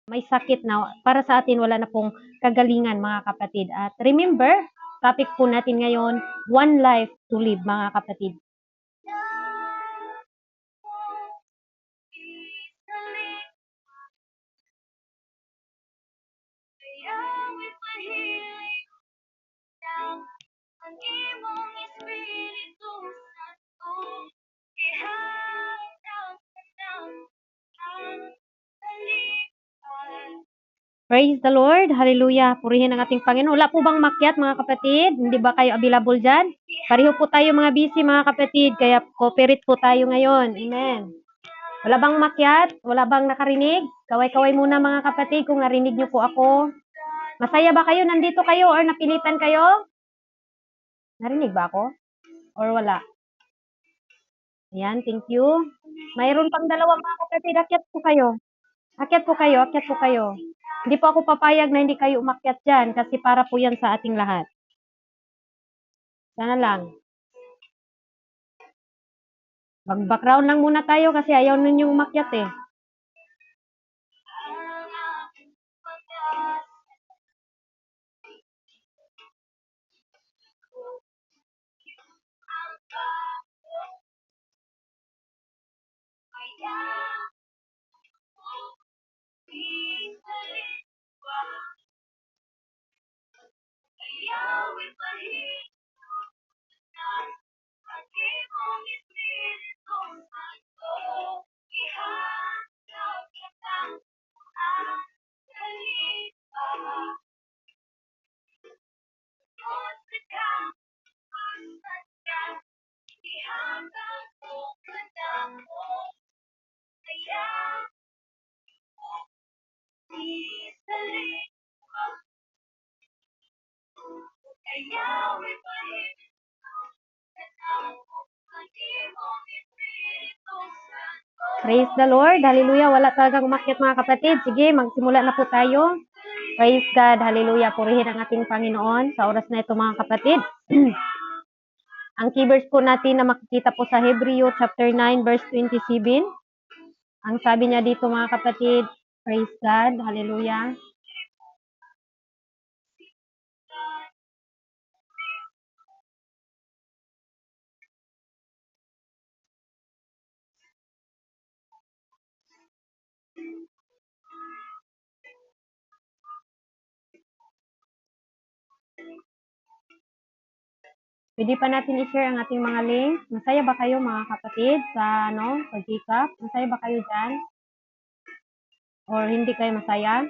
may sakit na para sa atin wala na pong kagalingan mga kapatid. At remember, topic po natin ngayon, one life to live mga kapatid. Praise the Lord. Hallelujah. Purihin ang ating Panginoon. Wala po bang makyat mga kapatid? Hindi ba kayo available dyan? Pareho po tayo mga busy mga kapatid. Kaya cooperate po tayo ngayon. Amen. Wala bang makyat? Wala bang nakarinig? Kaway-kaway muna mga kapatid kung narinig niyo po ako. Masaya ba kayo? Nandito kayo or napilitan kayo? Narinig ba ako? Or wala? Ayan, thank you. Mayroon pang dalawang mga kapatid. Akyat po kayo. Akyat po kayo. Akyat po kayo. Hindi po ako papayag na hindi kayo umakyat dyan kasi para po yan sa ating lahat. Sana lang. Mag-background lang muna tayo kasi ayaw ninyong umakyat eh. Praise the Lord. Hallelujah. Wala talagang umakyat mga kapatid. Sige, magsimula na po tayo. Praise God. Hallelujah. Purihin ang ating Panginoon sa oras na ito mga kapatid. Ang keywords po natin na makikita po sa Hebreo chapter 9 verse 27. Ang sabi niya dito mga kapatid, praise God. Hallelujah. Pwede pa natin i-share ang ating mga links. Masaya ba kayo mga kapatid sa pag-GCaps? Masaya ba kayo dyan? Or hindi kayo masaya?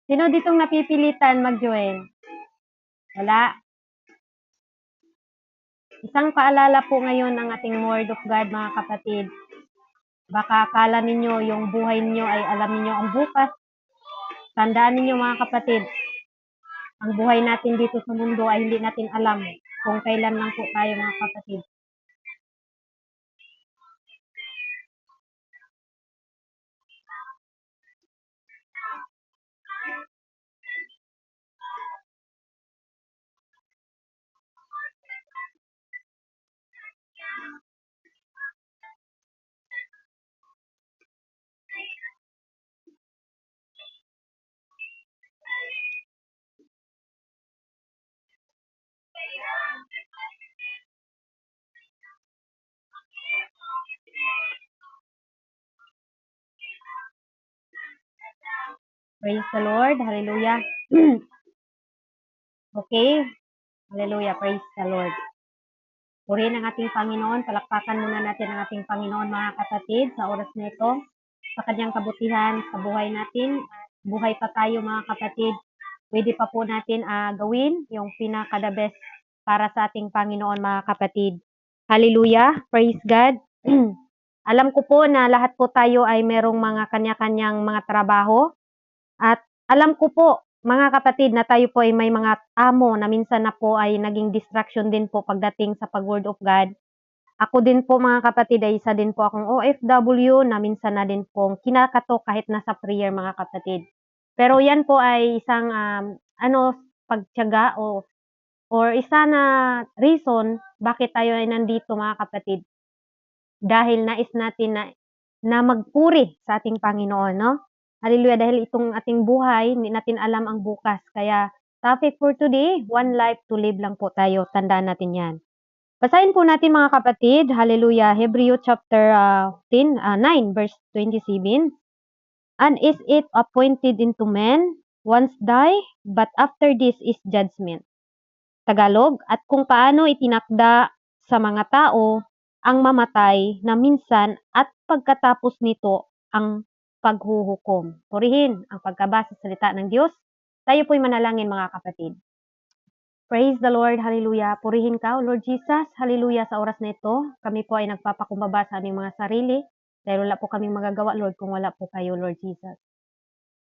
Sino ditong napipilitan mag-join? Wala. Isang paalala po ngayon ng ating Word of God mga kapatid. Baka akala ninyo yung buhay ninyo ay alam ninyo ang bukas. Tandaan ninyo mga kapatid, ang buhay natin dito sa mundo ay hindi natin alam kung kailan lang po tayo mga kapatid. Praise the Lord. Hallelujah. Okay. Hallelujah. Praise the Lord. Purihin ang ating Panginoon. Palakpakan muna natin ang ating Panginoon mga kapatid sa oras na ito. Sa kanyang kabutihan sa buhay natin. Buhay pa tayo mga kapatid. Pwede pa po natin gawin yung pinaka-the best para sa ating Panginoon mga kapatid. Hallelujah. Praise God. Alam ko po na lahat po tayo ay merong mga kanya-kanyang mga trabaho. At alam ko po, mga kapatid, na tayo po ay may mga amo na minsan na po ay naging distraction din po pagdating sa pag-Word of God. Ako din po mga kapatid ay isa din po akong OFW na minsan na din po kinakatok kahit nasa prayer mga kapatid. Pero yan po ay isang pagtiyaga or isa na reason bakit tayo ay nandito mga kapatid. Dahil nais natin na magpuri sa ating Panginoon, no? Hallelujah, dahil itong ating buhay, hindi natin alam ang bukas. Kaya, topic for today, one life to live lang po tayo. Tandaan natin yan. Basahin po natin mga kapatid, hallelujah, Hebrew chapter 9 verse 27. And is it appointed into men once die, but after this is judgment. Tagalog, at kung paano itinakda sa mga tao ang mamatay na minsan at pagkatapos nito ang paghuhukom. Purihin ang pagkabasa sa salita ng Diyos. Tayo po'y manalangin mga kapatid. Praise the Lord, hallelujah. Purihin ka, Lord Jesus, hallelujah. Sa oras na ito, kami po ay nagpapakumbaba sa aming mga sarili dahil wala po kaming magagawa, Lord, kung wala po kayo, Lord Jesus.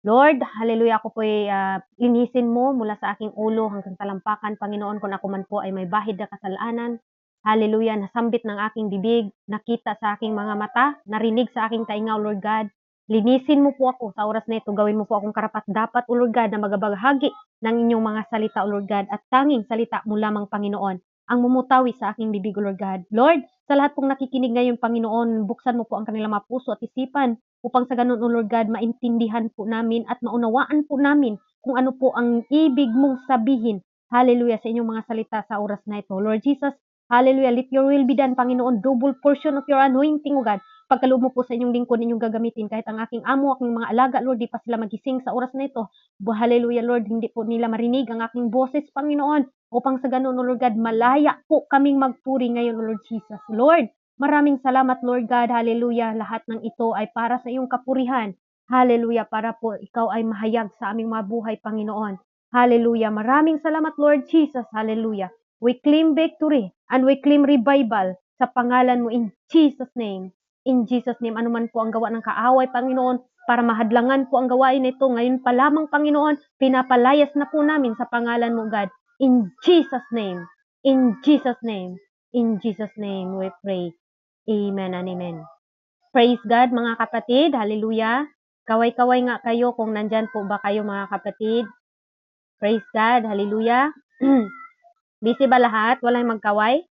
Lord, hallelujah, ako po ay linisin mo mula sa aking ulo hanggang talampakan, Panginoon, kung ako man po ay may bahid na kasalanan. Hallelujah, nasambit ng aking bibig, nakita sa aking mga mata, narinig sa aking taingaw, Lord God. Linisin mo po ako sa oras na ito, gawin mo po akong karapat-dapat, O Lord God, na magabaghagi ng inyong mga salita, O Lord God, at tanging salita mo lamang, Panginoon, ang mumutawi sa aking bibig, O Lord God. Lord, sa lahat pong nakikinig ngayon, Panginoon, buksan mo po ang kanilang mga puso at isipan upang sa ganun, O Lord God, maintindihan po namin at maunawaan po namin kung ano po ang ibig mong sabihin. Hallelujah, sa inyong mga salita sa oras na ito. Lord Jesus, hallelujah, let your will be done, Panginoon. Double portion of your anointing, O God. Pagkaloob mo po sa inyong lingkod, inyong gagamitin. Kahit ang aking amo, aking mga alaga, Lord, di pa sila magising sa oras na ito. Hallelujah, Lord, hindi po nila marinig ang aking boses, Panginoon. Upang sa ganun, O Lord God, malaya po kaming magpuri ngayon, O Lord Jesus. Lord, maraming salamat, Lord God. Hallelujah. Lahat ng ito ay para sa iyong kapurihan. Hallelujah. Para po ikaw ay mahayag sa aming mga buhay, Panginoon. Hallelujah. Maraming salamat, Lord Jesus. Hallelujah. We claim victory and we claim revival sa pangalan mo in Jesus' name. In Jesus' name, anuman po ang gawa ng kaaway, Panginoon, para mahadlangan po ang gawain nito. Ngayon pa lamang, Panginoon, pinapalayas na po namin sa pangalan mo, God. In Jesus' name. In Jesus' name. In Jesus' name we pray. Amen and amen. Praise God, mga kapatid. Hallelujah. Kaway-kaway nga kayo kung nandyan po ba kayo, mga kapatid. Praise God. Hallelujah. Busy ba lahat? Walang magkaway?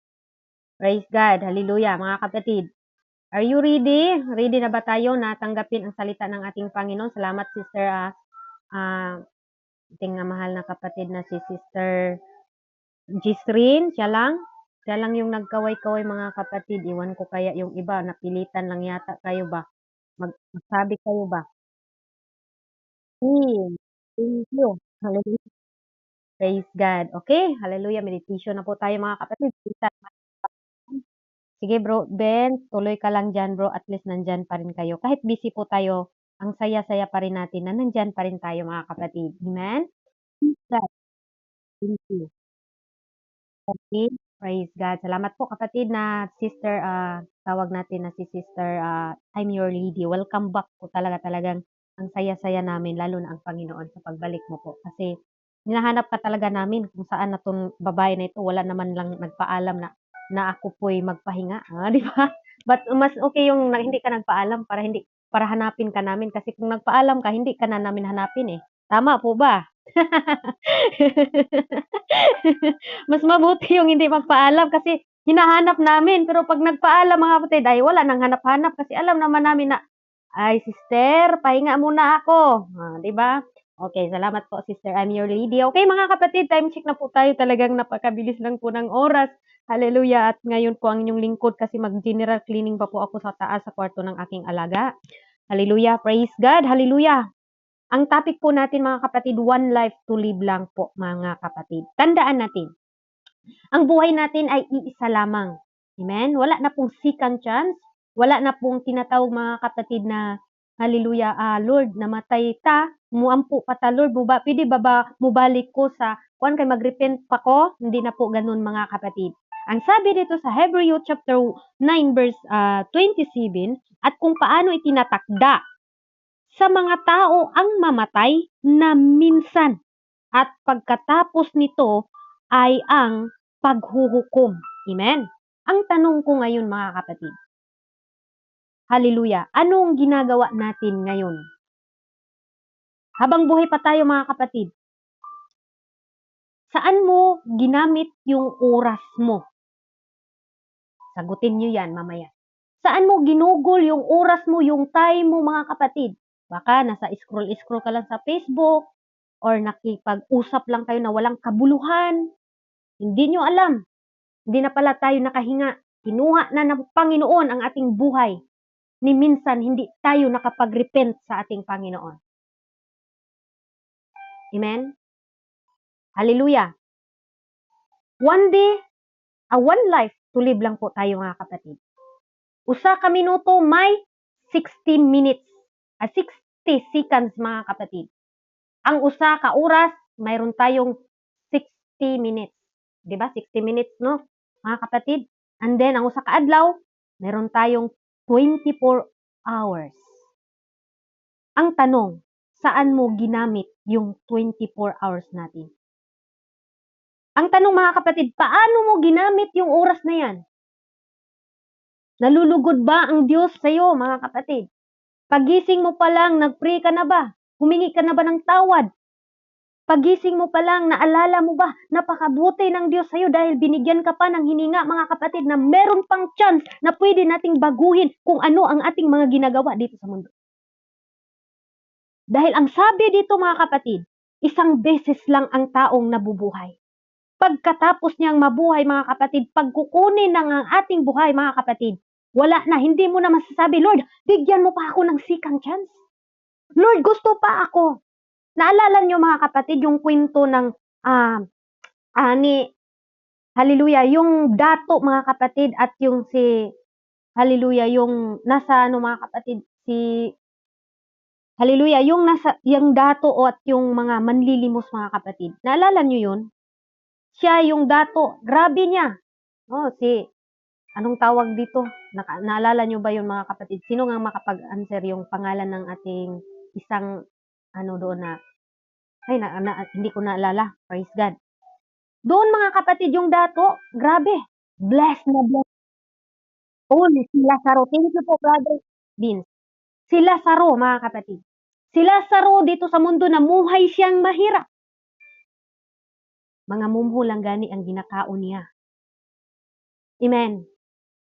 Praise God. Hallelujah, mga kapatid. Are you ready? Ready na ba tayo na tanggapin ang salita ng ating Panginoon? Salamat, Sister ating mahal na kapatid na si Sister Gisrin. Siya lang yung nagkaway-kaway, mga kapatid. Iwan ko kaya yung iba, napilitan lang yata kayo ba? Magsabi kayo ba? Thank you. Hallelujah. Praise God. Okay, hallelujah. Meditation na po tayo, mga kapatid. Sige bro, Ben, tuloy ka lang dyan bro. At least nandyan pa rin kayo. Kahit busy po tayo, ang saya-saya pa rin natin na nandyan pa rin tayo, mga kapatid. Amen? Praise God. Thank you. Okay, praise God. Salamat po kapatid na sister, tawag natin na si sister, I'm your lady. Welcome back po talagang ang saya-saya namin, lalo na ang Panginoon sa pagbalik mo po. Kasi hinahanap ka talaga namin kung saan na itong babae na ito, wala naman lang nagpaalam na ako po'y magpahinga. Di ba? But mas okay yung hindi ka nagpaalam para hanapin ka namin. Kasi kung nagpaalam ka, hindi ka na namin hanapin eh. Tama po ba? Mas mabuti yung hindi magpaalam kasi hinahanap namin. Pero pag nagpaalam, mga kapatid, ay wala nang hanap-hanap kasi alam naman namin na, ay sister, pahinga muna ako. Di ba? Okay, salamat po sister. I'm your lady. Okay mga kapatid, time check na po tayo. Talagang napakabilis lang po ng oras. Hallelujah. At ngayon po ang inyong lingkod kasi mag-general cleaning pa po ako sa taas sa kwarto ng aking alaga. Hallelujah. Praise God. Hallelujah. Ang topic po natin, mga kapatid, one life to live lang po, mga kapatid. Tandaan natin, ang buhay natin ay iisa lamang. Amen? Wala na pong second chance. Wala na pong tinatawag, mga kapatid, na hallelujah, Lord, namatay ta, muampo pa ta, Lord, pwede ba mubalik ko sa, kung kay mag-repent pa ko? Hindi na po ganun, mga kapatid. Ang sabi dito sa Hebrew chapter 9 verse 27, at kung paano itinatakda sa mga tao ang mamatay na minsan at pagkatapos nito ay ang paghuhukom. Amen? Ang tanong ko ngayon, mga kapatid, hallelujah, anong ginagawa natin ngayon? Habang buhay pa tayo, mga kapatid, saan mo ginamit yung oras mo? Sagutin nyo yan mamaya. Saan mo ginugol yung oras mo, yung time mo, mga kapatid? Baka nasa scroll-scroll ka lang sa Facebook or nakipag-usap lang kayo na walang kabuluhan. Hindi nyo alam. Hindi na pala tayo nakahinga. Kinuha na ng Panginoon ang ating buhay. Ni minsan hindi tayo nakapag-repent sa ating Panginoon. Amen? Hallelujah. One day, one life to live lang po tayo mga kapatid. Usa ka minuto may 60 minutes, 60 seconds mga kapatid. Ang usa ka oras, mayroon tayong 60 minutes. 'Di ba? 60 minutes, no? Mga kapatid. And then, ang usa ka adlaw, mayroon tayong 24 hours. Ang tanong, saan mo ginamit yung 24 hours natin? Ang tanong mga kapatid, paano mo ginamit yung oras na yan? Nalulugod ba ang Diyos sa iyo mga kapatid? Pagising mo pa lang, nag-pray ka na ba? Humingi ka na ba ng tawad? Pagising mo pa lang, naalala mo ba, napakabuti ng Diyos sa'yo dahil binigyan ka pa ng hininga mga kapatid na meron pang chance na pwede nating baguhin kung ano ang ating mga ginagawa dito sa mundo. Dahil ang sabi dito mga kapatid, isang beses lang ang taong nabubuhay. Pagkatapos niyang mabuhay mga kapatid, pagkukunin ng ang ating buhay mga kapatid, wala na, hindi mo na masasabi, Lord, bigyan mo pa ako ng second chance. Lord, gusto pa ako. Naalala niyo mga kapatid yung kwento ng hallelujah, yung dato mga kapatid at yung si hallelujah, yung nasa mga kapatid, si hallelujah, yung dato at yung mga manlilimos mga kapatid. Naalala niyo yun? Siya yung dato, grabe niya. Anong tawag dito? Naalala niyo ba yun mga kapatid? Sino nga makapag-answer yung pangalan ng ating isang doon na hindi ko naalala. Praise God. Doon mga kapatid yung dato, grabe. Blessed na blessed. Si Lazaro. Thank you po, Brother Vince. Si Lazaro mga kapatid. Si Lazaro dito sa mundo na muhay siyang mahirap. Mga mumho lang gani ang ginakaon niya. Amen.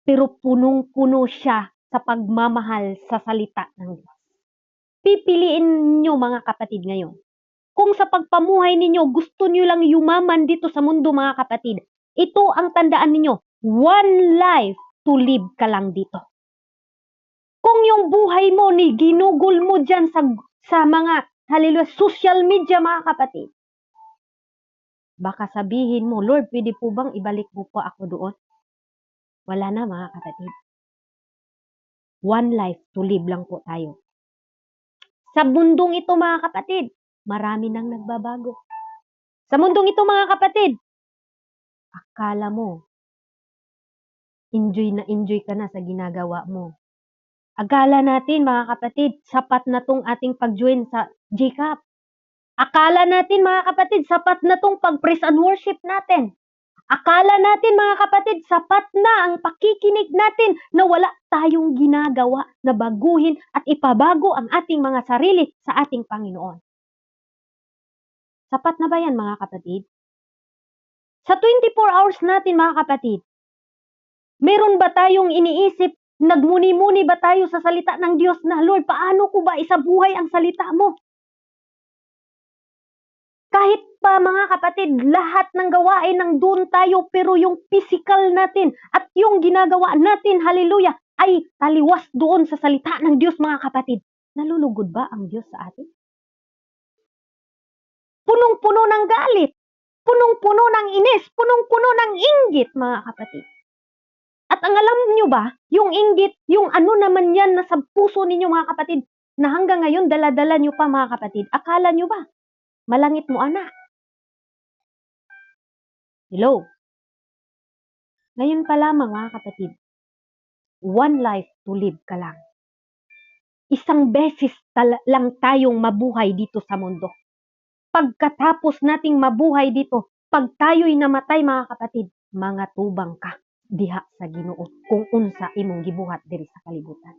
Pero punong-puno siya sa pagmamahal sa salita ng Diyos. Pipiliin nyo mga kapatid ngayon. Kung sa pagpamuhay ninyo, gusto nyo lang yumaman dito sa mundo mga kapatid, ito ang tandaan ninyo, one life to live ka lang dito. Kung yung buhay mo ni ginugol mo dyan sa mga hallelujah, social media mga kapatid, baka sabihin mo, Lord, pwede po bang ibalik mo po ako doon? Wala na mga kapatid. One life to live lang po tayo. Sa mundong ito mga kapatid, marami nang nagbabago. Sa mundong ito mga kapatid, akala mo, enjoy ka na sa ginagawa mo. Akala natin mga kapatid, sapat na tong ating pag-join sa GCAP. Akala natin mga kapatid, sapat na tong pag-praise and worship natin. Akala natin mga kapatid, sapat na ang pakikinig natin na wala tayong ginagawa na baguhin at ipabago ang ating mga sarili sa ating Panginoon. Sapat na ba yan mga kapatid? Sa 24 hours natin mga kapatid, meron ba tayong iniisip, nagmuni-muni ba tayo sa salita ng Diyos na, Lord, paano ko ba isabuhay ang salita mo? Kahit pa mga kapatid, lahat ng gawain ng doon tayo, pero yung physical natin at yung ginagawa natin, hallelujah, ay taliwas doon sa salita ng Diyos mga kapatid. Nalulugod ba ang Diyos sa atin? Punong-puno ng galit, punong-puno ng inis, punong-puno ng inggit mga kapatid. At ang alam nyo ba, yung inggit, yung ano naman yan na sa puso ninyo mga kapatid, na hanggang ngayon dala-dala nyo pa mga kapatid, akala nyo ba? Malangit mo anak. Hello? Ngayon pa lamang mga kapatid, one life to live ka lang. Isang beses lang tayong mabuhay dito sa mundo. Pagkatapos nating mabuhay dito, pag tayo'y namatay mga kapatid, mga tubang ka diha sa Ginoo kung unsa imong gibuhat diri sa kalibutan.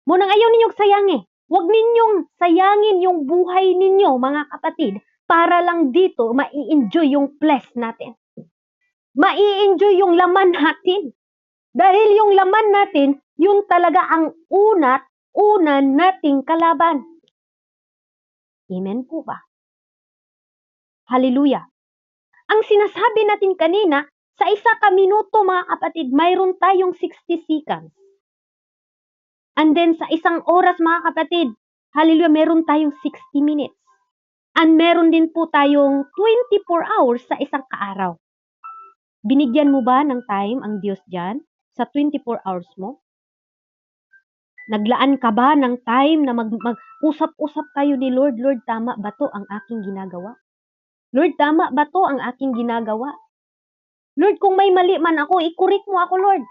Munang ayaw ninyong sayangi. Huwag ninyong sayangin yung buhay ninyo mga kapatid para lang dito mai-enjoy yung flesh natin. Mai-enjoy yung laman natin. Dahil yung laman natin, yun talaga ang unat una nating kalaban. Amen po ba? Hallelujah. Ang sinasabi natin kanina, sa isa ka minuto mga kapatid, mayroon tayong 60 seconds. And then sa isang oras mga kapatid, hallelujah, meron tayong 60 minutes. And meron din po tayong 24 hours sa isang kaaraw. Binigyan mo ba ng time ang Diyos dyan sa 24 hours mo? Naglaan ka ba ng time na mag-usap-usap kayo ni Lord? Lord, tama ba to ang aking ginagawa? Lord, tama ba to ang aking ginagawa? Lord, kung may mali man ako, i-correct mo ako, Lord.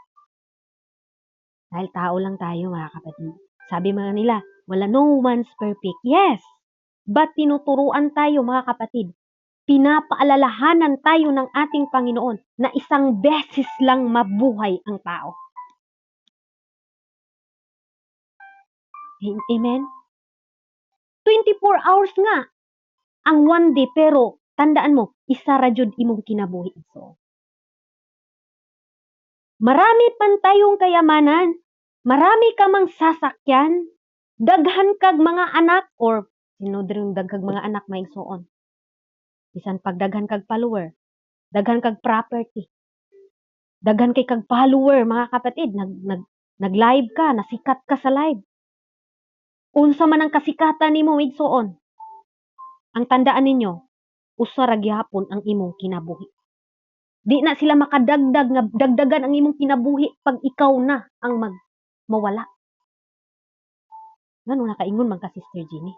Dahil tao lang tayo, mga kapatid. Sabi mga nila, wala, no one's perfect. Yes, but tinuturuan tayo, mga kapatid. Pinapaalalahanan tayo ng ating Panginoon na isang beses lang mabuhay ang tao. Amen? 24 hours nga ang one day, pero tandaan mo, isa ra jud imong kinabuhi. So, marami pan tayong kayamanan, marami ka mang sasakyan, daghan kag mga anak, or sino din daghang mga anak may suon. Bisan pag daghan kag follower, daghan kag property, daghan kay kag follower, mga kapatid, nag-live ka, nasikat ka sa live. Unsa man ang kasikatan nimo igsuon, ang tandaan ninyo, usa ra gyapon ang imong kinabuhi. Di na sila makadagdag nga dagdagan ang imong kinabuhi pag ikaw na ang mawala. Ngano nakaingon man ka, Sister Jenny?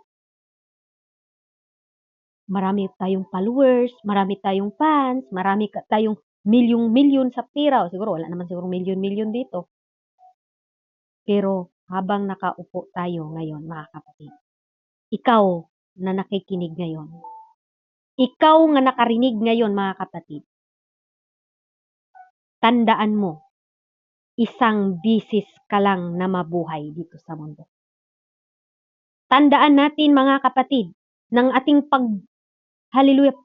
Marami tayong followers, marami tayong fans, marami tayong milyong-milyon sa pira. Siguro wala naman siguro milyon-milyon dito. Pero habang nakaupo tayo ngayon, mga kapatid, ikaw na nakikinig ngayon, ikaw nga nakarinig ngayon, mga kapatid, tandaan mo, isang bisis ka lang na mabuhay dito sa mundo. Tandaan natin, mga kapatid, ng ating hallelujah,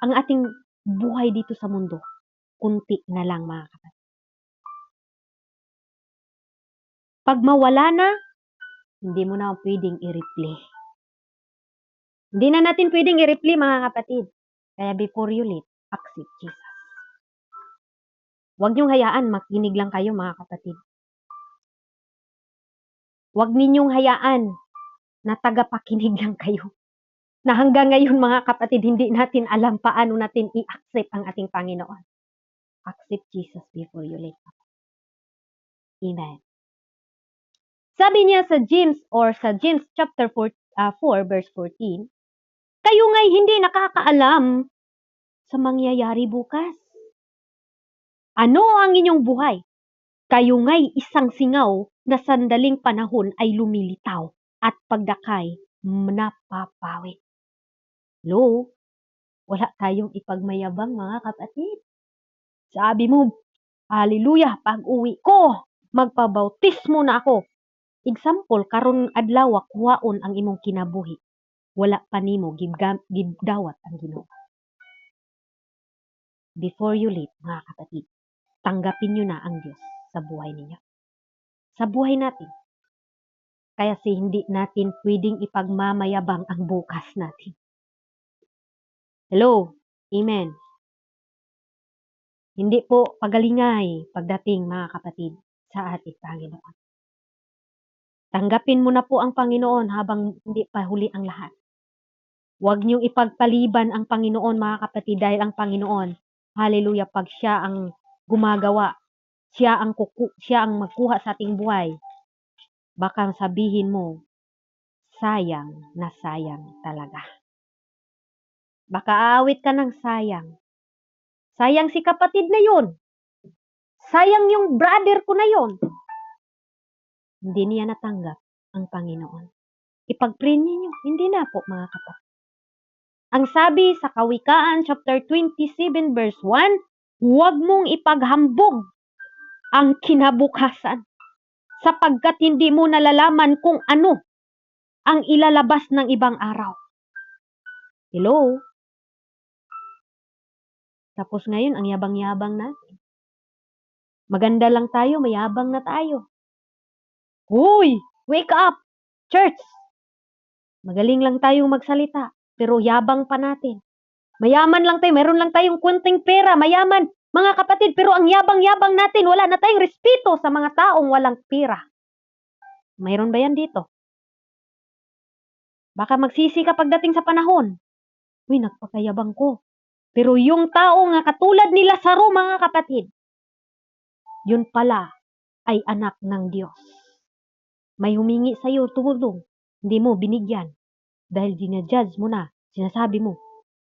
ang ating buhay dito sa mundo, kunti na lang, mga kapatid. Pag mawala na, hindi mo na pwedeng i-replay. Hindi na natin pwedeng i-replay, mga kapatid. Kaya before you leave, accept Jesus. Huwag niyong hayaan, makinig lang kayo, mga kapatid. Huwag ninyong hayaan na tagapakinig lang kayo. Na hanggang ngayon, mga kapatid, hindi natin alam paano natin i-accept ang ating Panginoon. Accept Jesus before you leave. Amen. Sabi niya sa James chapter 4 verse 14, kayo nga'y hindi nakakaalam sa mangyayari bukas. Ano ang inyong buhay? Kayo nga'y isang singaw na sandaling panahon ay lumilitaw at pagdakay napapawi. Hello? Wala tayong ipagmayabang, mga kapatid. Sabi mo, hallelujah, pag uwi ko, magpabautismo na ako. Example, karon adlaw kuhaon ang imong kinabuhi. Wala pa nimo gidawat ang Ginoo. Before you leave, mga kapatid, tanggapin niyo na ang Diyos sa buhay ninyo. Sa buhay natin. Kaya hindi natin pwedeng ipagmamayabang ang bukas natin. Hello? Amen. Hindi po pagalingay pagdating, mga kapatid, sa ating Panginoon. Tanggapin mo na po ang Panginoon habang hindi pa huli ang lahat. Huwag niyong ipagpaliban ang Panginoon, mga kapatid, dahil ang Panginoon, hallelujah, pag siya ang gumagawa, siya ang magkuha sa ating buhay, baka sabihin mo, sayang na sayang talaga. Baka awit ka ng sayang. Sayang si kapatid na yun. Sayang yung brother ko na yun. Hindi niya natanggap ang Panginoon. Ipag-pray ninyo. Hindi na po, mga kapatid. Ang sabi sa Kawikaan chapter 27 verse 1, huwag mong ipaghambog ang kinabukasan sapagkat hindi mo nalalaman kung ano ang ilalabas ng ibang araw. Hello? Tapos ngayon, ang yabang-yabang natin. Maganda lang tayo, mayabang na tayo. Hoy! Wake up, church! Magaling lang tayong magsalita, pero yabang pa natin. Mayaman lang tayo, meron lang tayong kunting pera, mayaman. Mga kapatid, pero ang yabang-yabang natin, wala na tayong respeto sa mga taong walang pera. Mayroon ba yan dito? Baka magsisi ka pagdating sa panahon. Uy, nagpakayabang ko. Pero yung tao nga katulad ni Lazaro, mga kapatid, yun pala ay anak ng Diyos. May humingi sa'yo tulong, hindi mo binigyan. Dahil dinajudge mo na, sinasabi mo,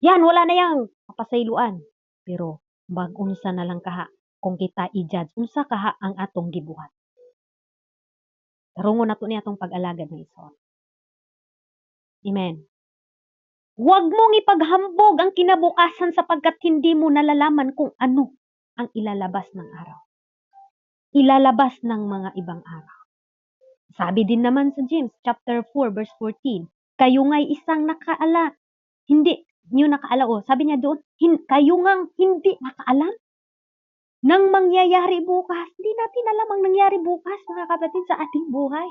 yan, wala na yang kapasayloan. Pero, unsa na lang kaha, kung kita i-judge, unsa kaha ang atong gibuhat. Tarungon nato ni atong pag-alagad ng Iso. Amen. Huwag mong ipaghambog ang kinabukasan sapagkat hindi mo nalalaman kung ano ang ilalabas ng araw. Ilalabas ng mga ibang araw. Sabi din naman sa James chapter 4 verse 14, kayo nga'y isang nakaala. Hindi nyo nakaala. Sabi niya doon, kayo ngang hindi nakaalam ng mangyayari bukas. Hindi natin alam ang nangyari bukas, mga kapatid, sa ating buhay.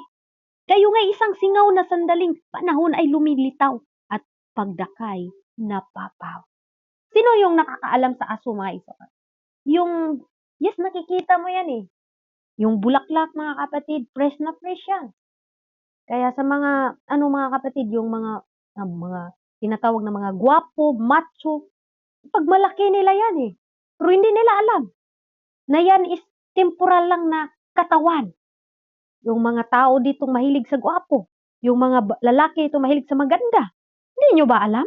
Kayo nga'y isang singaw na sandaling panahon ay lumilitaw at pagdakay napapaw. Sino yung nakakaalam sa aso, mga iso? Yung, yes, nakikita mo yan eh. Yung bulaklak, mga kapatid, fresh na fresh yan. Kaya sa mga, mga kapatid, yung mga tinatawag na mga gwapo, macho, pag malaki nila yan eh. Pero hindi nila alam na yan is temporal lang na katawan. Yung mga tao ditong mahilig sa gwapo, yung mga lalaki itong mahilig sa maganda. Hindi nyo ba alam?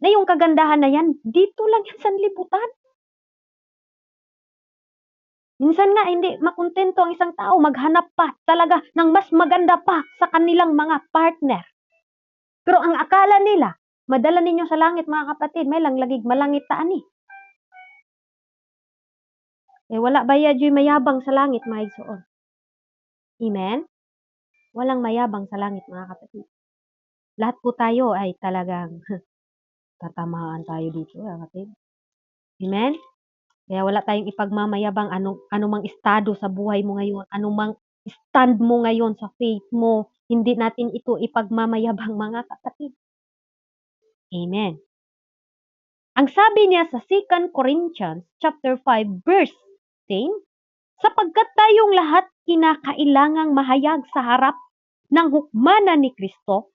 Na yung kagandahan na yan, dito lang yan sa libutan. Minsan nga, hindi makontento ang isang tao, maghanap pa talaga ng mas maganda pa sa kanilang mga partner. Pero ang akala nila, madala ninyo sa langit, mga kapatid, may lang lagig malangit taan eh. Wala ba yady'y mayabang sa langit, mga igsoon? Amen? Walang mayabang sa langit, mga kapatid. Lahat po tayo ay talagang tatamaan tayo dito, mga kapatid. Amen? Kaya wala tayong ipagmamayabang anumang estado sa buhay mo ngayon, anumang stand mo ngayon sa faith mo. Hindi natin ito ipagmamayabang, mga kapatid. Amen. Ang sabi niya sa 2 Corinthians chapter 5 verse 10, sapagkat tayong lahat kinakailangang mahayag sa harap ng hukmanan ni Kristo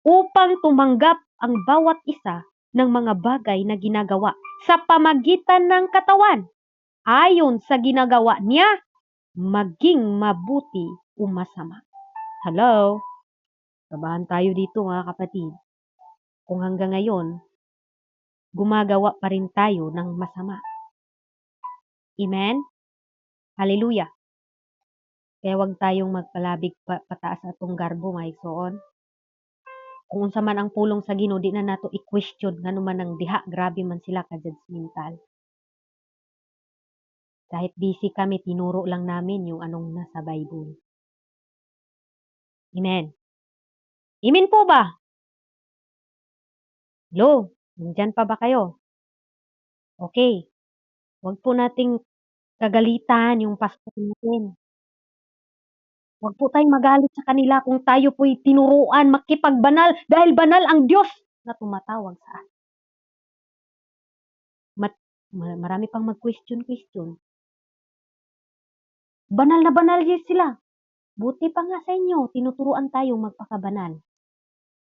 upang tumanggap ang bawat isa ng mga bagay na ginagawa sa pamagitan ng katawan ayon sa ginagawa niya, maging mabuti o masama. Hello? Kabahan tayo dito, mga kapatid. Kung hanggang ngayon, gumagawa pa rin tayo ng masama. Amen? Hallelujah. Kaya huwag tayong magpalabig pataas atong garbo, mga igsoon. Kung unsa man ang pulong sa Ginoo, di na nato i-question ngano man ang diha, grabe man sila ka-judgmental. Kahit busy kami, tinuro lang namin yung anong nasa Bible. Amen. Amen po ba? Hello? Nandyan pa ba kayo? Okay. Huwag po nating kagalitan yung pastor natin. Huwag po tayong magalit sa kanila kung tayo po'y tinuruan makipagbanal dahil banal ang Diyos na tumatawag sa atin. Marami pang mag-question. Banal na banal yun sila. Buti pa nga sa inyo, tinuturuan tayong magpakabanal.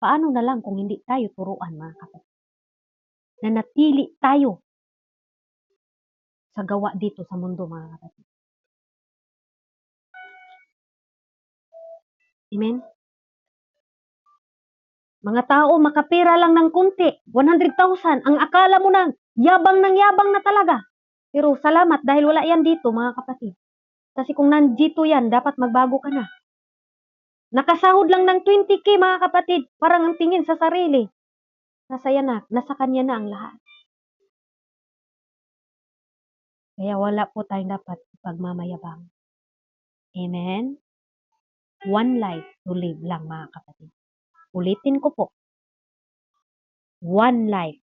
Paano na lang kung hindi tayo turuan, mga kapatid? Nanatili tayo sa gawa dito sa mundo, mga kapatid. Amen? Mga tao, makapira lang ng kunti, 100,000. Ang akala mo na, yabang na talaga. Pero salamat dahil wala yan dito, mga kapatid. Kasi kung nandito yan, dapat magbago ka na. Nakasahod lang ng 20K, mga kapatid. Parang ang tingin sa sarili. Nasa kanya na ang lahat. Kaya wala po tayong dapat pagmamayabang. Amen? One life to live lang, mga kapatid. Ulitin ko po. One life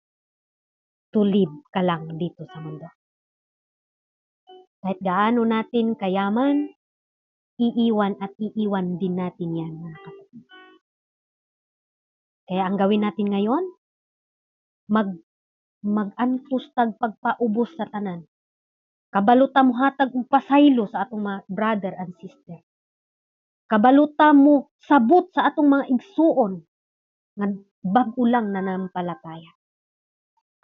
to live ka lang dito sa mundo. Kahit gaano natin kayaman, iiwan at iiwan din natin yan, mga kapatid. Kaya ang gawin natin ngayon, mag-antos tag pagpaubos sa tanan. Kabaluta mo hatag og pasaylo sa atong mga brother and sister. Kabaluta mo sabot sa atong mga igsuon nga bag-o lang nanampalataya.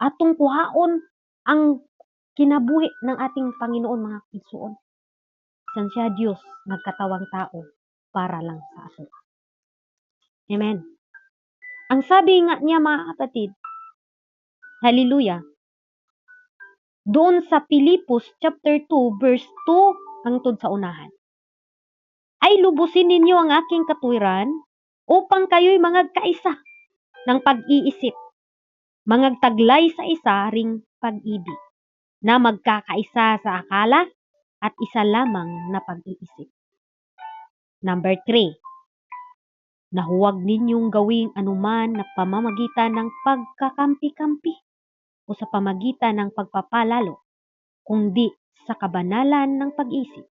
Atong kuhaon ang kinabuhi ng ating Panginoon, mga igsuon. San siya Dios nagkatawang tao para lang sa ato. Amen. Ang sabi nga niya, mga kapatid, hallelujah, doon sa Pilipos chapter 2 verse 2 hangtod sa unahan. Ay lubusin ninyo ang aking katuwiran upang kayo'y mangagkaisa ng pag-iisip, mangagtaglay sa isa ring pag-ibig, na magkakaisa sa akala at isa lamang na pag-iisip. Number 3, na huwag ninyong gawing anuman na pamamagitan ng pagkakampi-kampi o sa pamagitan ng pagpapalalo, kundi sa kabanalan ng pag-isip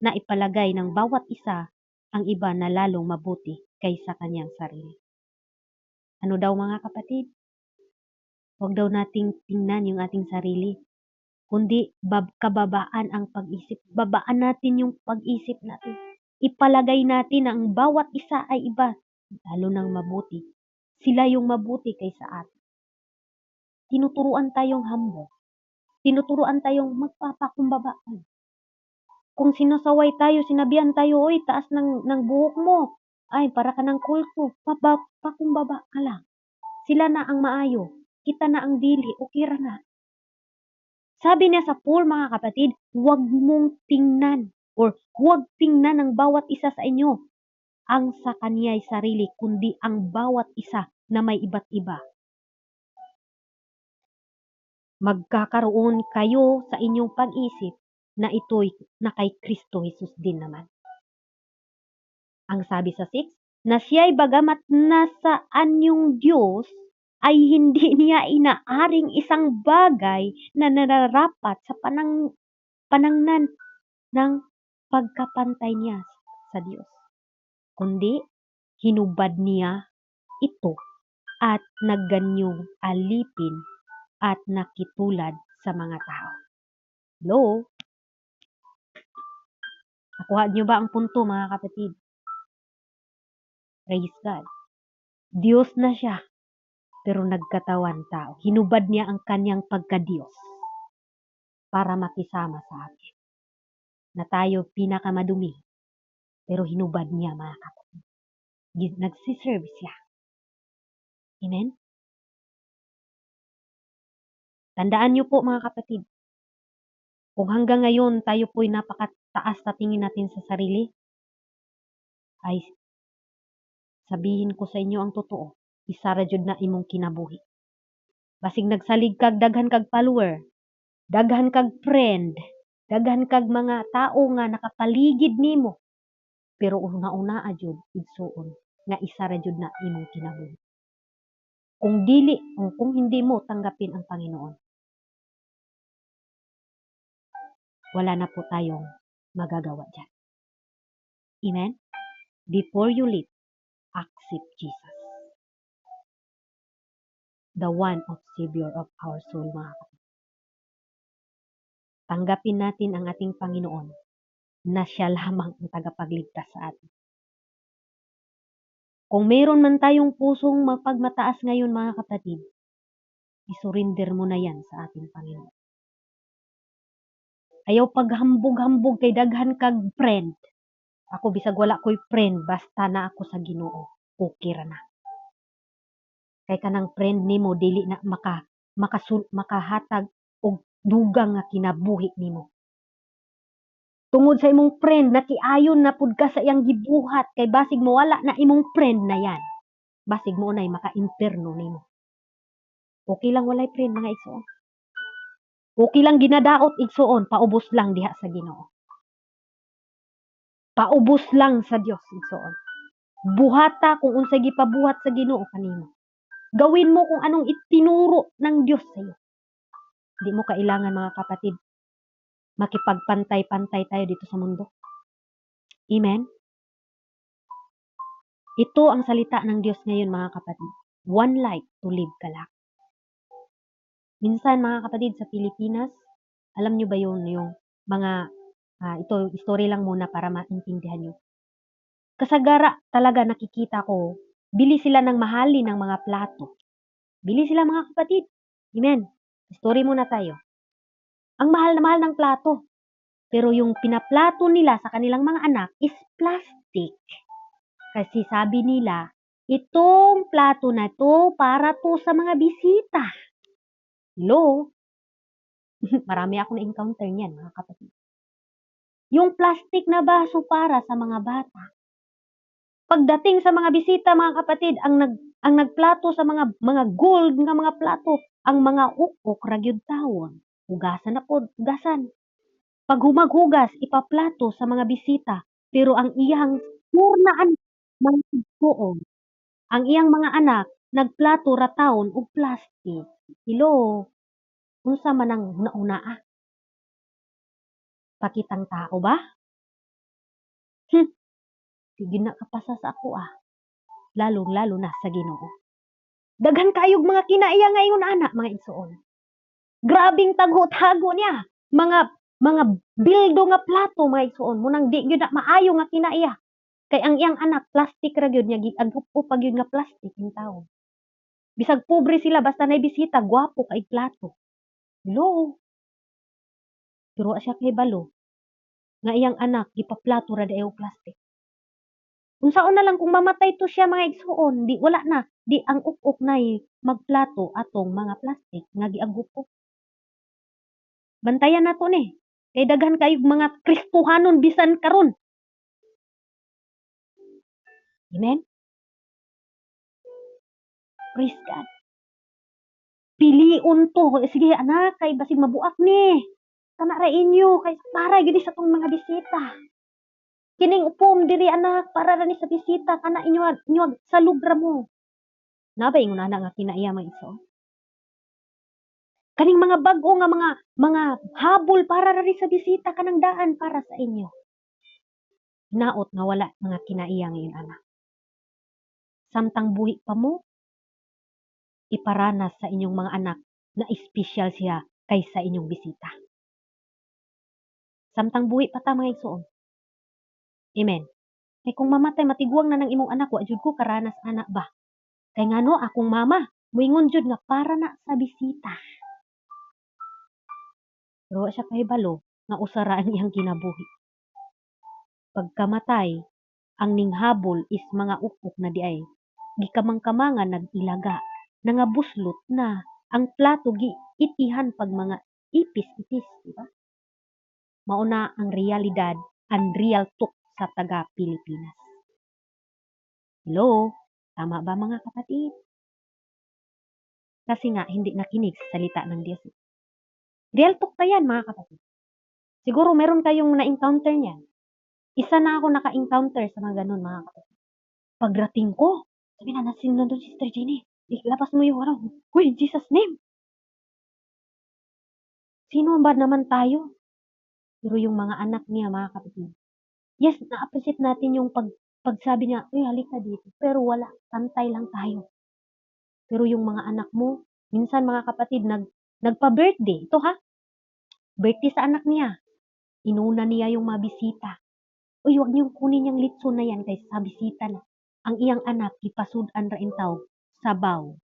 na ipalagay ng bawat isa ang iba na lalong mabuti kaysa kanyang sarili. Ano daw, mga kapatid? Huwag daw nating tingnan yung ating sarili, kundi kababaan ang pag-isip. Babaan natin yung pag-isip natin. Ipalagay natin na ang bawat isa ay iba, lalo ng mabuti. Sila yung mabuti kaysa atin. Tinuturuan tayong humble. Tinuturuan tayong magpapakumbabaan. Kung sinasaway tayo, sinabihan tayo, oy, taas ng buhok mo. Ay, para ka ng kulto. Pakumbaba ka lang. Sila na ang maayo. Kita na ang dili. Ukira na. Sabi niya sa Paul, mga kapatid, huwag mong tingnan or huwag tingnan ng bawat isa sa inyo ang sa kaniya'y sarili, kundi ang bawat isa na may iba't iba. Magkakaroon kayo sa inyong pag-isip na ito'y na kay Kristo Jesus din naman. Ang sabi sa 6, na siya'y bagamat nasa anyong Diyos, ay hindi niya inaaring isang bagay na nararapat sa panangnan ng pagkapantay niya sa Diyos. Kundi, hinubad niya ito at nagganyong alipin at nakitulad sa mga tao. Hello? Nakuha niyo ba ang punto, mga kapatid? Praise God. Diyos na siya, pero nagkatawan tao. Hinubad niya ang kanyang pagka-Diyos para makisama sa atin. Na tayo pinakamadumi, pero hinubad niya, mga kapatid. Nagsiserve siya. Amen? Tandaan niyo po, mga kapatid, kung hanggang ngayon tayo po'y napakataas na tingin natin sa sarili, ay sabihin ko sa inyo ang totoo, isara jud na imong kinabuhi. Basig nagsalig kag daghan kag follower, daghan kag friend, daghan kag mga tao nga nakapaligid nimo, pero una-una jud igsuon nga isara jud na imong kinabuhi. Kung dili o kung hindi mo tanggapin ang Panginoon, wala na po tayong magagawa dyan. Amen? Before you leave, accept Jesus, the one of Savior of our soul, mga kapatid. Tanggapin natin ang ating Panginoon na siya lamang ang tagapagligtas sa atin. Kung mayroon man tayong pusong mapagmataas ngayon, mga kapatid, isurrender mo na yan sa ating Panginoon. Ayaw paghambog-hambog kay daghan kag friend. Ako bisag wala ko'y friend, basta na ako sa Ginoo, okay ra na. Kay kanang friend nimo dili na makahatag og dugang nga kinabuhi nimo. Tungod sa imong friend, nakiayon na pud ka sa iyang gibuhat, kay basig mawala na imong friend na yan. Basig mo na'y maka-imperno nimo. Okay lang walay friend, mga igsoon. Okay lang ginadaot igsoon, paubos lang diha sa Ginoo. Paubos lang sa Dios igsoon. Buhata kung unsay gipabuhat sa Ginoo kanimo. Gawin mo kung anong itinuro ng Diyos sa iyo. Di mo kailangan, mga kapatid, makipagpantay-pantay tayo dito sa mundo. Amen? Ito ang salita ng Diyos ngayon mga kapatid. One life to live ka lang. Minsan mga kapatid sa Pilipinas, alam nyo ba yun yung mga, ito story lang muna para maintindihan nyo. Kasagara talaga nakikita ko, bili sila ng mahali ng mga plato. Bili sila mga kapatid. Amen. Story muna tayo. Ang mahal na mahal ng plato. Pero yung pinaplato nila sa kanilang mga anak is plastic. Kasi sabi nila, itong plato na to para to sa mga bisita. Hello? Marami ako na-encounter niyan mga kapatid. Yung plastic na baso para sa mga bata. Pagdating sa mga bisita mga kapatid, ang nagplato sa mga gold nga mga plato, ang mga ukok ragyod tawon. Hugasan na po, hugasan. Pag humaghugas, ipaplato sa mga bisita, pero ang iyang purnaan mga igsuon, ang iyang mga anak, nagplato ra taon og plastic. Hello, unsa man ang nauna pakitang tao ba? Sige na kapasa sa ako Lalo na sa Ginoo. Daghan kayog mga kinaiya ngayon anak mga igsuon. Grabing tagho-tago niya. Mga bildo nga plato mga igsuon, munang di gyud na maayo nga kinaiya. Kay ang iyang anak plastic ra gyud niya giagupo pag yun nga plastic yung tao. Bisag pobre sila basta nay bisita, gwapo kay plato. Hello. Pero siya kay balo nga iyang anak gipaplato ra dayo plastic. Unsaon na lang kung mamatay to siya mga igsuon, di wala na, di ang ukok nay magplato atong mga plastic nga giagupo. Bantayan nato ni. Kay daghan kayog mga Kristohanon bisan karon. Amen? Praise God. Piliun to. Sige anak, kay basig mabuak ni. Kana ra inyo, kay para gyud sa tong mga bisita. Kining upom diri anak, para ra ni sa bisita, kana inyo sa lugra mo. Nabay ingon ana nga kinaiya mga iso. Kaning mga bag-o nga mga habol para ra ni sa bisita, kanang daan para sa inyo. Naot nga wala mga kinaiya ngayon anak. Samtang buhi pa mo, iparanas sa inyong mga anak na espesyal siya kaysa inyong bisita. Samtang buhi pa ta mga igsoon. Amen. Kay kung mamatay matiguang na ng imong anak, wa jud ko karanas anak ba. Kay ngano akong mama, moingon jud nga para na sa bisita. Pero siya kahibalo nga usara ang iyang kinabuhi. Pagkamatay, ang ninghabol is mga ukok na diay. Gikamang-kamangan nag-ilaga, nangabuslot na ang plato giitihan pag mga ipis-ipis, di ba? Mauna ang realidad, ang real talk sa taga Pilipinas. Hello, tama ba mga kapatid? Kasi nga hindi nakinig sa salita ng Diyos. Real talk pa yan mga kapatid. Siguro meron kayong na-encounter niyan. Isa na ako naka-encounter sa mga ganun mga kapatid. Pagrating ko, sabi na nasin na doon si Sister Jenny. Labas mo yung araw. Uy, in Jesus name. Sino ba naman tayo? Pero yung mga anak niya mga kapatid. Yes, na-appreciate natin yung pagsabi niya, uy, halika dito. Pero wala, pantay lang tayo. Pero yung mga anak mo, minsan mga kapatid, nagpa-birthday. Ito ha, birthday sa anak niya. Inuna niya yung mga bisita. Uy, huwag niyong kunin yung litson na yan kaysa sa bisita na. Ang iyang anak, ipasudan ra intaw, sabaw.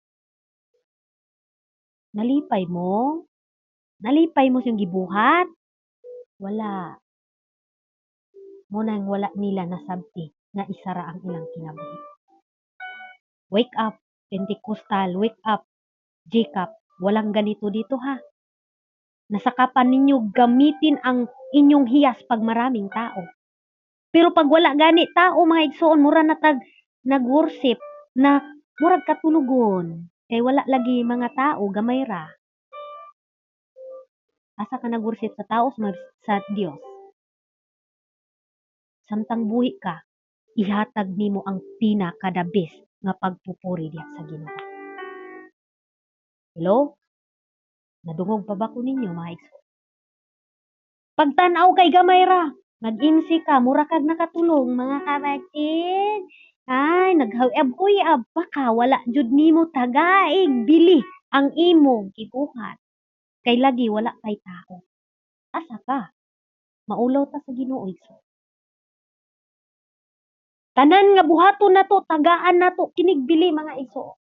Nalipay mo? Nalipay mo siyang gibuhat? Wala. Munang wala nila nasabti na isara ang ilang kinabuhi. Wake up, Pentecostal, wake up, Jacob. Walang ganito dito ha. Nasakapan ninyo gamitin ang inyong hiyas pag maraming tao. Pero pag wala gani tao mga igsoon, mura na nag-worship na murag katulugon. Kay wala lagi mga tao, gamay ra. Asa ka nag-worship sa tao sa Dios. Samtang buhi ka, ihatag nimo ang pinaka-the best nga pagpupuri diya sa Ginoo. Hello? Nadungog pa ba ko ninyo mga igsoon? Pagtanaw kay gamay ra, Mag-MC ka, mura kag nakatulong mga kapatid. Ay, naghawab-uyab pa ka, wala jud nimo tagaig bili ang imong gibuhat. Kay lagi wala kay tao. Asa ka? Maulaw ta sa Ginoo iso. Tanan nga buhaton nato, tagaan nato kinig bili mga iso.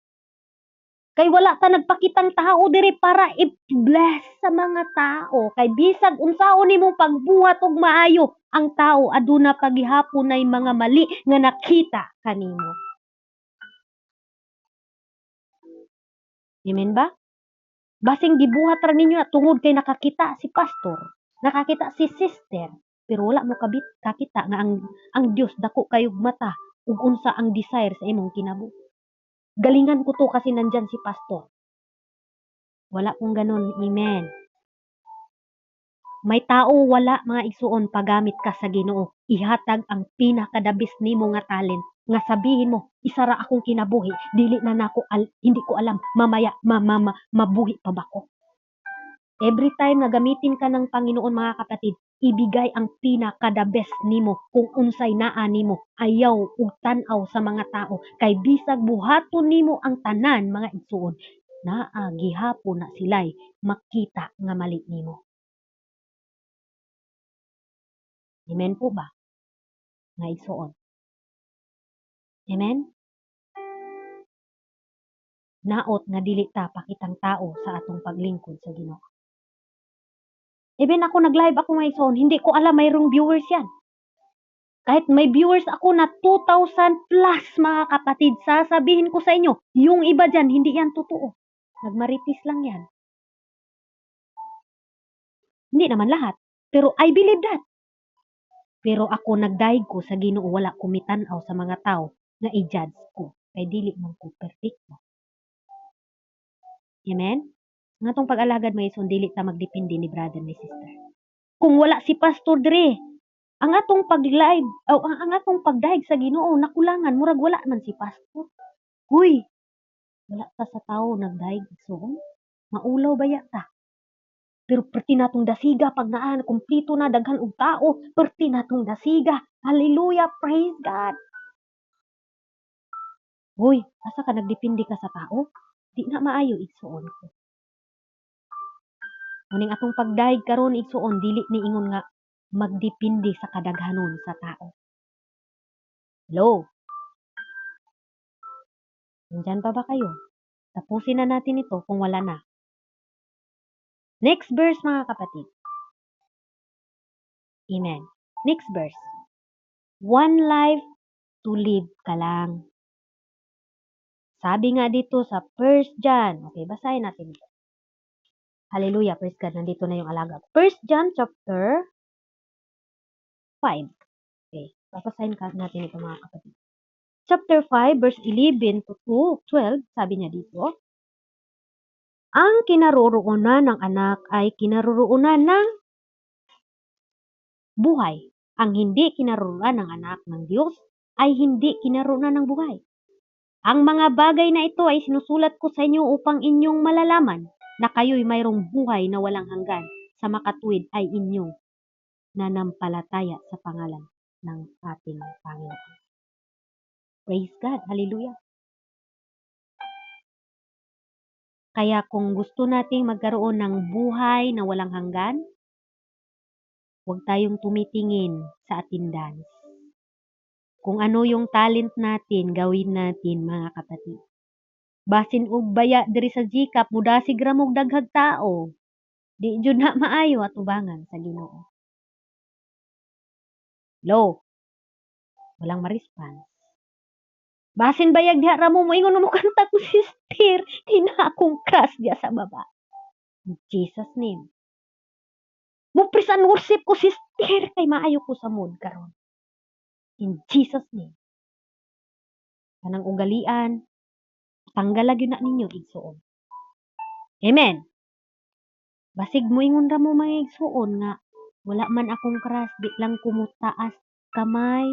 Kay wala ta nagpakitang tao diri para i-bless sa mga tao. Kay bisag unsaon nimong pagbuhat og maayo, ang tao aduna pagihapon nay mga mali nga nakita kanimo. Amen ba? Basing gibuhat ra ninyo na tungod kay nakakita si pastor, nakakita si sister, pero wala mo kakita nga ang Dios dako kayog mata ug unsa ang desire sa imong kinabuhi. Galingan ko to kasi nandyan si pastor. Wala pong ganun. Amen. May tao wala mga igsuon pagamit ka sa Ginoo. Ihatag ang pinakadabis nimo nga talent. Nga sabihin mo, isara akong kinabuhi, dili na nako hindi ko alam mamaya mabuhi pa ba ko. Every time na gamitin ka ng Panginoon mga kapatid, ibigay ang pinaka-the best nimo kung unsay naa nimo. Ayaw ug tan-aw sa mga tao kay bisag buhaton nimo ang tanan mga igsuon. Naa gihapon na sila'y makita nga mali nimo. Amen po ba? Nga igsuon. Amen? Naot nga dili ta pakitang tao sa atong paglingkod sa Ginoo. Even ako nag-live ako nga igsuon, hindi ko alam mayroong viewers yan. Kahit may viewers ako na 2,000 plus mga kapatid, sasabihin ko sa inyo, yung iba dyan, hindi yan totoo. Nagmaritis lang yan. Hindi naman lahat, pero I believe that. Pero ako nagdaig ko sa Ginoo, wala ko mitanaw sa mga tao na i-judge ko. Kay dili man ko perfecto. Amen? Nga tong pag-alagad mga ison, dili ta magdepende ni brother ni sister. Kung wala si pastor dire, ang atong pag-live, ang atong pagdaig sa Ginoo, nakulangan, murag wala man si pastor. Huy, wala ta sa tao nagdaig igsoon. Maulaw baya ta. Pero perti natong dasiga pag naan kumplito na daghan og tao, perti natong dasiga. Hallelujah, praise God. Hoy, asa ka nagdepende ka sa tao? Di na maayo igsuon ko. Muning atong pagdaig karon igsuon dili ni ingon nga magdepende sa kadaghanon sa tao. Hello. Nandyan pa ba kayo? Tapusin na natin ito kung wala na. Next verse mga kapatid. Amen. Next verse. One life to live ka lang. Sabi nga dito sa 1 John. Okay, basahin natin ito. Hallelujah, praise God. Nandito na yung alaga. 1 John chapter 5. Okay, babasahin natin ito mga kapatid. Chapter 5, verse 11 to 12, sabi niya dito, ang kinaroroonan ng anak ay kinaroroonan ng buhay. Ang hindi kinaroroonan ng anak ng Diyos ay hindi kinaroroonan ng buhay. Ang mga bagay na ito ay sinusulat ko sa inyo upang inyong malalaman na kayo'y mayroong buhay na walang hanggan sa makatuwid ay inyong nanampalataya sa pangalan ng ating Panginoon. Praise God. Hallelujah. Kaya kung gusto nating magkaroon ng buhay na walang hanggan, huwag tayong tumitingin sa attendance. Kung ano yung talent natin, gawin natin mga kapatid. Basin og baya diri sa Gcap, mudasig ra mog daghag tao. Di jud na maayo atubangan sa Ginoo. Hello. Walang ma-response. Basin bayag diha ra mo ingon mo kanta ko sister, kay na akong crush diha sa baba. In Jesus name. Mo prisan worship ko sister kay maayo ko sa mood karon. In Jesus name. Kanang ugalian, tanggal lagi na ninyo igsuon. Amen. Basig mo ingon ra mo mga igsuon nga wala man akong crush, di lang kumutaas kamay.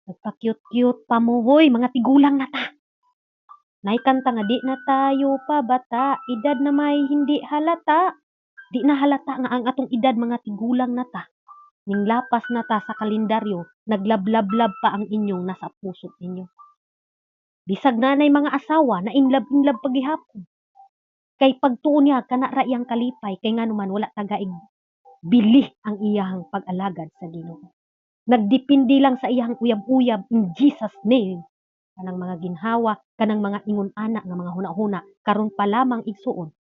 Nagpa-cute-cute pa mo, hoy, mga tigulang na ta. Naikanta nga di na tayo pa bata, edad na may hindi halata. Di na halata nga ang atong edad mga tigulang na ta. Ning lapas na ta sa kalendaryo, naglablab-lab pa ang inyong nasa puso ninyo. Bisag nanay mga asawa na inlab-inlab paghihapon. Kay pagtuon niya kana ra iyang kalipay kay nganuman wala tagaig bili ang iyahang pag-alagad sa Ginoo. Nagdepende lang sa iyang uyab-uyab in Jesus name. Kanang mga ginhawa, kanang mga ingon ana nga mga huna-huna karon pa lamang igsuon.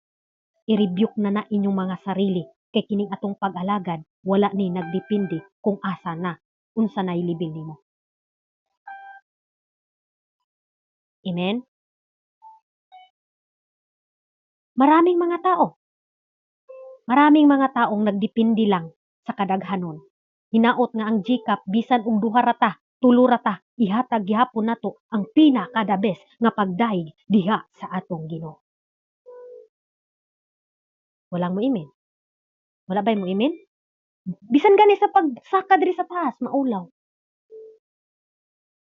I-rebuke na inyong mga sarili kay kining atong pag-alagad wala ni nagdepende kung asa na unsa nay libil nimo. Amen. Maraming mga taong nagdepende lang sa kadaghanon. Hinaot nga ang GCAP bisan og duha ra ta, tulo ra ta, ihatag gihapon nato ang pinaka the best nga pagdaig diha sa atong Ginoo. Walang mo imen. Wala bay mo imen? Bisan gani sa pagsaka diri sa taas maulaw.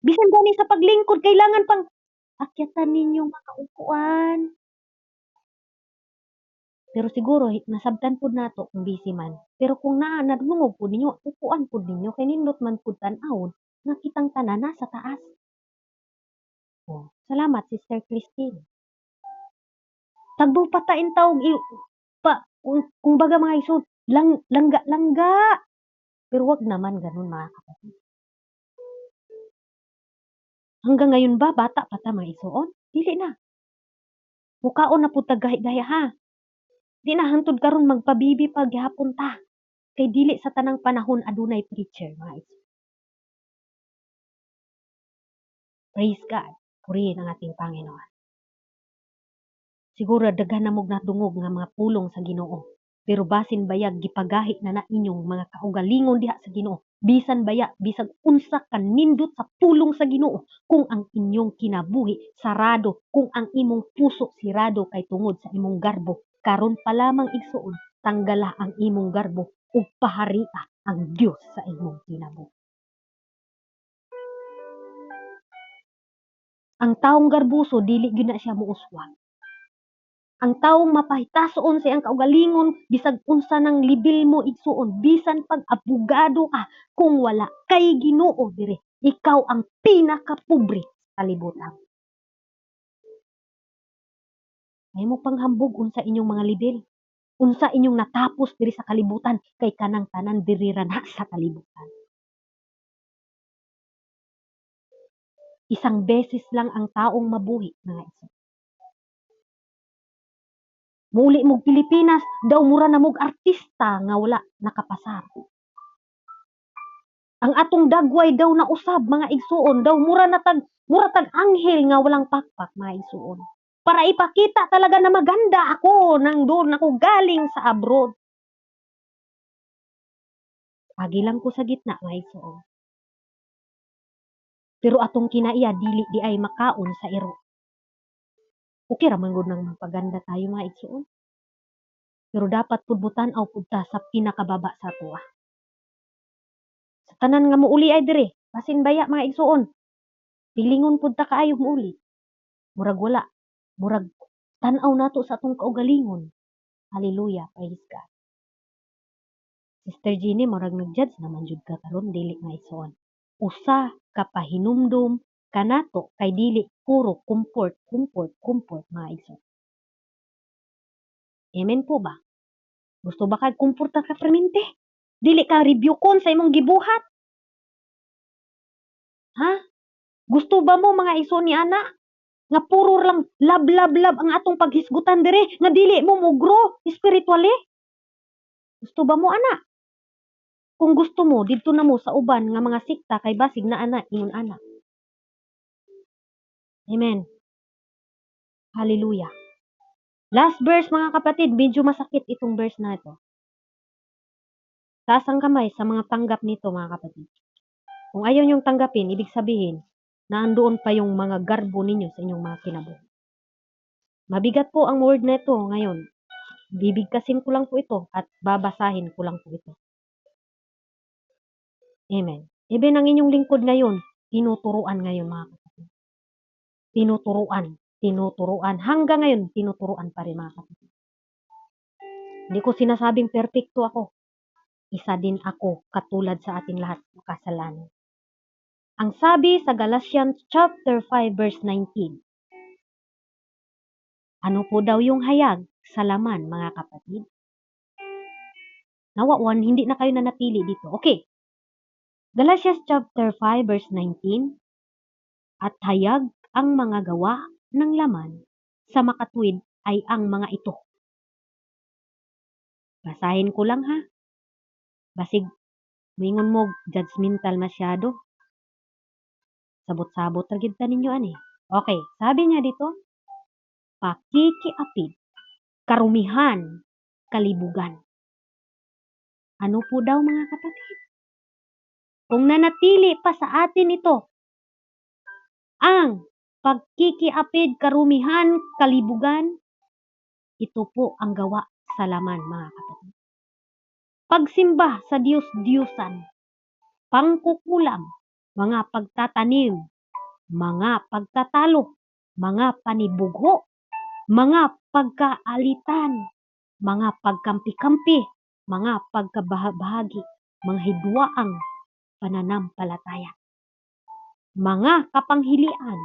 Bisan gani sa paglingkod kailangan pang akyatan ninyong makaupuan. Pero siguro nasabtan pud nato kung busy man. Pero kung nadungog pud ninyo, upuan pud ninyo kay nindot man pud tan-awon nga kitang tanan nasa taas. Oh, salamat Sister Christine. Tagbo pa ta in tawag kung baga mga isod, langga. Pero wag naman ganun mga kapatid. Hanggang ngayon ba bata pa ta mga isuon? Dili na. Mukaon na pud ta gahi-gaya ha. Di na hantod karon magpabibi pa gihapon ta. Kay dili sa tanang panahon adunay preacher mga isuon. Praise God. Purihin ang ating Panginoon. Siguro daghan na mog nadungog nga mga pulong sa Ginoo. Pero basin bayag gipagahi na inyong mga kaugalingon diha sa Ginoo. Bisan baya, bisag unsa ka nindot sa pulong sa Ginoo, kung ang inyong kinabuhi sarado, kung ang imong puso sirado kay tungod sa imong garbo, karon pa lamang igsuon, tanggala ang imong garbo ug paharia ang Dios sa imong kinabuhi. Ang taong garbuso dili gyud na siya muuswag. Ang taong mapahitason sa iyang kaugalingon bisag unsa nang libil mo igsuon, bisan pag abogado ka, kung wala kay Ginoo dire, ikaw ang pinakapobre sa kalibutan. May mo panghambog unsa inyong mga libil, unsa inyong natapos diri sa kalibutan kay kanang tanan diri ra na sa kalibutan. Isang beses lang ang taong mabuhi mga iso. Muli mog Pilipinas, daw mura na mog artista nga wala nakapasar. Ang atong dagway daw na usab mga igsuon, daw mura tag anghel nga walang pakpak mga igsuon. Para ipakita talaga na maganda ako nang doon ako galing sa abroad. Agi lang ko sa gitna mga igsuon. Pero atong kinaiya dili di ay makaon sa iro. Okay ra man gud nang magpaganda tayo mga igsuon. Pero dapat pud butan-aw pud ta sa pinakababa sa tuwa. Sa tanan nga muuli ay dire, basin baya mga igsuon. Pilingon pud ta kaayo muuli. Murag wala, murag tan-aw nato sa atong kaugalingon. Hallelujah, praise God. Sister Jeannie, murag nag-judge naman jud ka karon dili nga igsuon. Usa ka pahinumdum kanato kay dili puro comfort mga igsoon. Amen po ba? Gusto ba kag comfort ka permente? Dili ka review kon sa imong gibuhat? Ha? Gusto ba mo mga igsoon ni ana nga puro lang lab ang atong paghisgutan dire nga dili mo grow spiritually? Gusto ba mo ana? Kung gusto mo didto na mo sa uban nga mga sikta kay basig na ana ingon ana. Amen. Hallelujah. Last verse mga kapatid, medyo masakit itong verse na ito. Taas ang kamay sa mga tanggap nito mga kapatid. Kung ayaw niyong tanggapin, ibig sabihin, naandoon pa yung mga garbo ninyo sa inyong mga kinabuhi. Mabigat po ang word na ito ngayon. Bibigkasin ko lang po ito at babasahin ko lang po ito. Amen. Even ang inyong lingkod ngayon, tinuturuan ngayon mga kapatid. Tinuturuan. Hanggang ngayon, tinuturuan pa rin mga kapatid. Hindi ko sinasabing perfecto ako. isa din ako katulad sa ating lahat makasalanan. Ang sabi sa Galatians chapter 5 verse 19, ano po daw yung hayag sa laman, mga kapatid? Nawawan, hindi na kayo nanatili dito. Okay. Galatians chapter 5 verse 19, at hayag ang mga gawa ng laman sa makatuwid ay ang mga ito. Basahin ko lang ha. Basig, mingon mo, judgmental masyado. Sabot-sabot ragid ta ninyo ani. Okay, sabi niya dito, pakikiapid, karumihan, kalibugan. Ano po daw, mga kapatid? Kung nanatili pa sa atin ito, ang pagkikiapid, karumihan, kalibugan, ito po ang gawa sa laman, mga kapatid. Pagsimba sa Diyos-Diyusan, pangkukulam, mga pagtatanim, mga pagtatalo, mga panibugho, mga pagkaalitan, mga pagkampi-kampi, mga pagkabahagi, mga hidwaang pananampalataya, mga kapanghilian,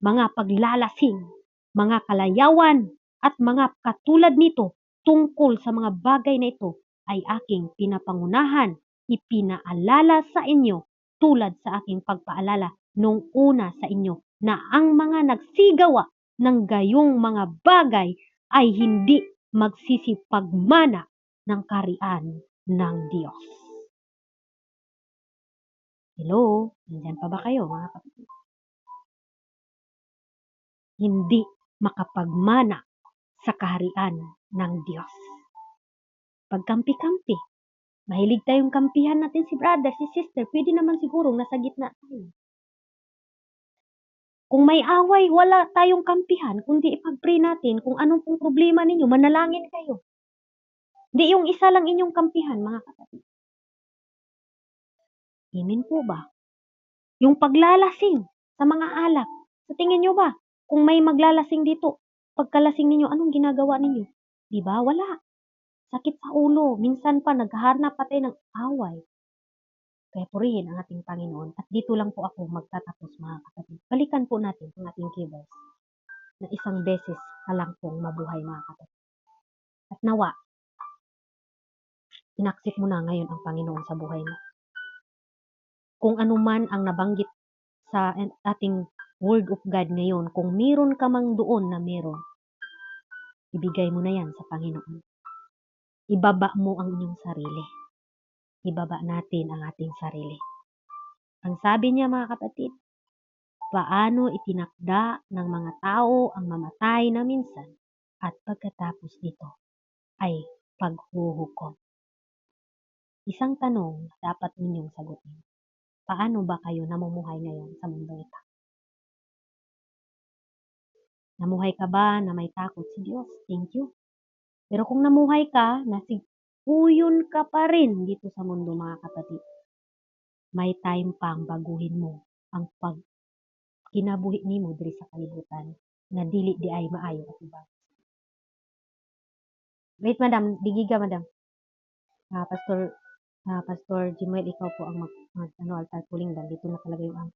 mga paglalasing, mga kalayawan, at mga katulad nito tungkol sa mga bagay na ito ay aking pinapangunahan, ipinaalala sa inyo tulad sa aking pagpaalala nung una sa inyo na ang mga nagsigawa ng gayong mga bagay ay hindi magsisipagmana ng kaharian ng Diyos. Hello? Nandyan pa ba kayo, mga kapatid? Hindi makapagmana sa kaharian ng Diyos. Pagkampi-kampi. Mahilig tayong kampihan natin si brother, si sister. Pwede naman siguro nasa gitna tayo. Kung may away, wala tayong kampihan, kundi ipag-pray natin kung anong pong problema ninyo, manalangin kayo. Hindi yung isa lang inyong kampihan, mga kapatid. Amen po ba? Yung paglalasing sa mga alak. Sa tingin nyo ba, kung may maglalasing dito, pagkalasing ninyo, anong ginagawa ninyo? Di ba? Wala. Sakit sa ulo. Minsan pa, naghahanap pa tayo ng away. Kaya purihin ang ating Panginoon. At dito lang po ako magtatapos, mga kapatid. Balikan po natin ang ating keyboard na isang beses ka lang pong mabuhay, mga kapatid. At nawa, inaksit mo na ngayon ang Panginoon sa buhay mo. Kung ano man ang nabanggit sa ating Word of God ngayon, kung meron ka mang doon na meron, ibigay mo na yan sa Panginoon. Ibaba mo ang inyong sarili. Ibaba natin ang ating sarili. Ang sabi niya, mga kapatid, paano itinakda ng mga tao ang mamatay na minsan at pagkatapos nito ay paghuhukom. Isang tanong na dapat ninyong sagutin. Paano ba kayo namumuhay ngayon sa mundong ito? Namuhay ka ba na may takot si Diyos? Thank you. Pero kung namuhay ka, nasiguyon ka pa rin dito sa mundo, mga kapatid. May time pang baguhin mo ang kinabuhi nimo diri sa kalibutan na dili di ay maayo at iba. Wait, madam, digiga, madam. Pastor Jimuel, ikaw po ang altar calling dan dito na talaga yung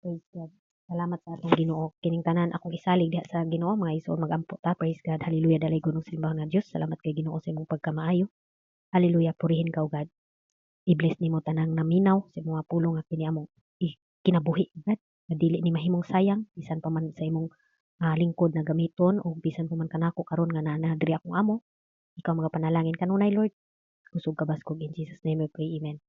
praise God. Salamat sa atong Ginoo. Kining tanan akong isalig diha sa Ginoo, mga igsoon magampo ta. Praise God. Hallelujah. Dalay gunong simbahan nga Dios. Salamat kay Ginoo sa imong pagkamaayo. Hallelujah. Purihin ka, God. I-bless nimo tanang naminaw sa mga pulong nga kini among kinabuhi, God. Na dili ni mahimong sayang bisan pa man sa imong lingkod na gamiton o bisan pa man kanako karon nga naa diri akong amo. Ikaw magapanalangin kanunay, Lord. Kusog ka baskog in Jesus name we pray. Amen.